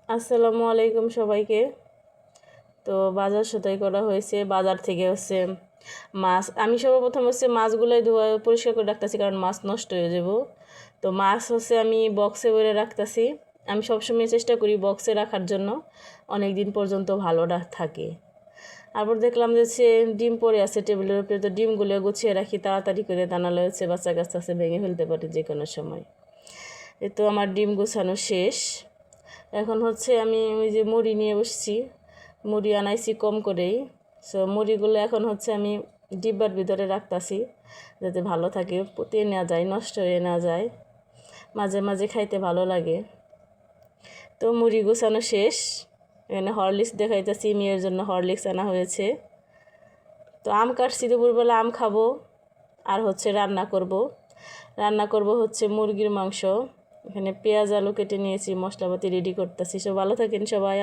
আসসালামু আলাইকুম সবাইকে। তো বাজার সদাই করা হয়েছে, বাজার থেকে হচ্ছে মাছ। আমি সর্বপ্রথম হচ্ছে মাছগুলোই ধোয়া পরিষ্কার করে রাখতেছি, কারণ মাছ নষ্ট হয়ে যাব। তো মাছ হচ্ছে আমি বক্সে ভরে রাখতেছি। আমি সবসময় চেষ্টা করি বক্সে রাখার জন্য, অনেক দিন পর্যন্ত ভালো থাকে। তারপর দেখলাম যে সে ডিম পড়ে আছে টেবিলের উপরে, তো ডিমগুলো গুছিয়ে রাখি তাড়াতাড়ি করে, দানালে হচ্ছে বাচ্চা কাচ্চা আছে ভেঙে ফেলতে পারে যে কোনো সময়। এ তো আমার ডিম গুছানো শেষ। এখন হচ্ছে আমি ওই যে মুড়ি নিয়ে বসছি, মুড়ি আনাইছি কম করেই। সো মুড়িগুলো এখন হচ্ছে আমি ডিব্বার ভিতরে রাখতাছি, যাতে ভালো থাকে, পুঁতিয়ে নেওয়া যায়, নষ্ট হয়ে না যায়, মাঝে মাঝে খাইতে ভালো লাগে। তো মুড়ি গোছানো শেষ। এখানে হরলিক্স দেখাইতেছি, মেয়ের জন্য হরলিক্স আনা হয়েছে। তো আম কাটছি, দুপুরবেলা আম খাবো। আর হচ্ছে রান্না করব হচ্ছে মুরগির মাংস। এখানে পেঁয়াজ আলু কেটে নিয়েছি, মশলাপাতি রেডি করতেছি। সব ভালো থাকেন সবাই।